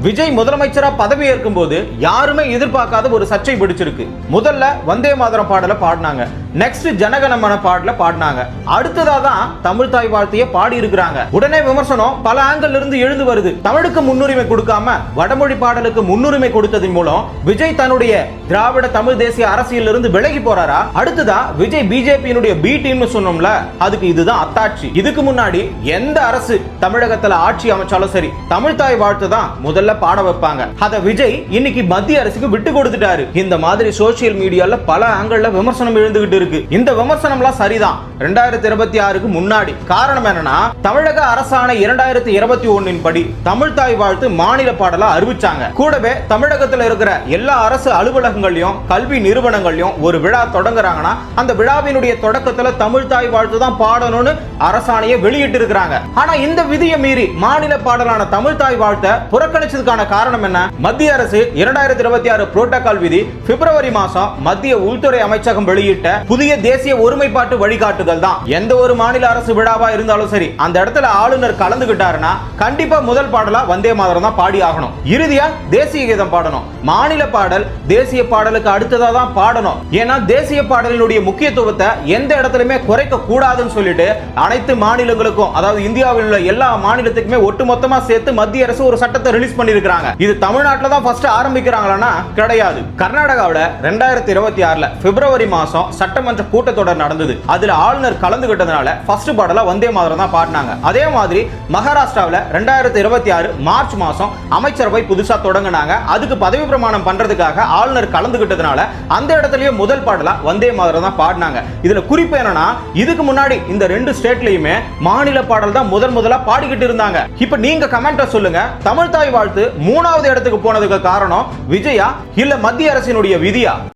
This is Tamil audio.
விஜய் முதலமைச்சரா பதவி ஏற்கும் போது யாருமே எதிர்பார்க்காத ஒரு சர்ச்சை பிடிச்சிருக்கு. முதல்ல வந்தே மாதரம் பாடல பாடினாங்க, நெக்ஸ்ட் ஜனகணமன பாடல பாடினாங்க, அடுத்ததா தான் தமிழ் தாய் வாழ்த்தையே பாடி இருக்கிறாங்க. உடனே விமர்சனம் பல ஆங்கிள் இருந்து எழுந்து வருது. தமிழுக்கு முன்னுரிமை கொடுக்காம வடமொழி பாடலுக்கு முன்னுரிமை கொடுத்ததன் மூலம் விஜய் தன்னுடைய திராவிட தமிழ் தேசிய அரசியல் இருந்து விலகி போறாரா? அடுத்ததா விஜய் பிஜேபியினுடைய பி டீம்னு சொன்னோம்ல, அதுக்கு இதுதான் அத்தாட்சி. இதுக்கு முன்னாடி எந்த அரசு தமிழகத்துல ஆட்சி அமைச்சாலும் சரி, தமிழ் தாய் வாழ்த்து தான் முதல்ல பாட வைப்பாங்க. அத விஜய் இன்னைக்கு மத்திய அரசுக்கு விட்டு கொடுத்துட்டாரு. இந்த மாதிரி சோசியல் மீடியால பல ஆங்கிள் விமர்சனம் எழுந்துகிட்டு இருக்கு. இந்த விமர்சனம்லாம் சரிதான் 2026க்கு முன்னாடி. காரணம் என்னன்னா, தமிழக அரசாணை 2021 படி தமிழ் தாய் வாழ்த்து மாநில பாடலா அறிவிச்சாங்க. கூடவே தமிழகத்தில் இருக்கிற எல்லா அரசு அலுவலகங்களையும் கல்வி நிறுவனங்களையும் ஒரு விழா தொடங்குறாங்கன்னா அந்த விழாவினுடைய தொடக்கத்துல தமிழ் தாய் வாழ்த்து தான் பாடணும்னு அரசாணையை வெளியிட்டு இருக்கிறாங்க. ஆனா இந்த விதியை மீறி மாநில பாடலான தமிழ் தாய் வாழ்த்தை புறக்கணிச்சதுக்கான காரணம் என்ன? மத்திய அரசு 2026 புரோட்டோகால் விதி பிப்ரவரி மாசம் மத்திய உள்துறை அமைச்சகம் வெளியிட்ட புதிய தேசிய ஒருமைப்பாட்டு வழிகாட்டுதல் தான். எந்த ஒரு மாநில அரசு விழாவா இருந்தாலும் சரி, அந்த இடத்துல ஆளுநர் கலந்துகிட்டாருன்னா கண்டிப்பா முதல் பாடலா வந்தே மாதரம் தான் பாடி ஆகணும். இறுதியா தேசிய கீதம் பாடணும். மாநில பாடல் தேசிய பாடலுக்கு அடுத்ததா தான் பாடணும். ஏன்னா தேசிய பாடலினுடைய முக்கியத்துவத்தை எந்த இடத்துலயுமே குறைக்க கூடாதுன்னு சொல்லிட்டு அனைத்து மாநிலங்களுக்கும், அதாவது இந்தியாவில் உள்ள எல்லா மாநிலத்துக்குமே ஒட்டுமொத்தமா சேர்த்து மத்திய அரசு ஒரு சட்டத்தை ரிலீஸ் பண்ணிருக்காங்க. இது தமிழ்நாட்டில் தான் ஃபர்ஸ்ட் ஆரம்பிக்கிறாங்களா? கிடையாது. கர்நாடகாவில் 2026 பிப்ரவரி மாசம் சட்டமன்ற கூட்டத்தொடர் நடந்தது. அதுல ஆளுநர் கலந்துகிட்டதுனால ஃபர்ஸ்ட் பாடலா வந்தே மாதரம் தான் பாடினாங்க. அதே மாதிரி மகாராஷ்டிராவில் 2026 மார்ச் மாசம் அமைச்சரவை புதுசா தொடங்கினாங்க. அதுக்கு பதவி பிரமாணம் பண்றதுக்காக ஆளுநர் கலந்துகிட்டதுனால அந்த இடத்துலயே முதல் பாடலா வந்தே மாதரம் தான் பாடினாங்க. இதுல குறிப்பு என்னன்னா, இதுக்கு முன்னாடி இந்த ரெண்டு ஸ்டேட்லயுமே மாநில பாடல் தான் முதலா பாடிக்கிட்டு இருந்தாங்க. இப்ப நீங்க கமெண்ட்ல சொல்லுங்க, தமிழ் தாய் வாழ்த்து 3வது இடத்துக்கு போனதுக்கு காரணம் விஜயா இல்ல மத்திய அரசினுடைய விதியா?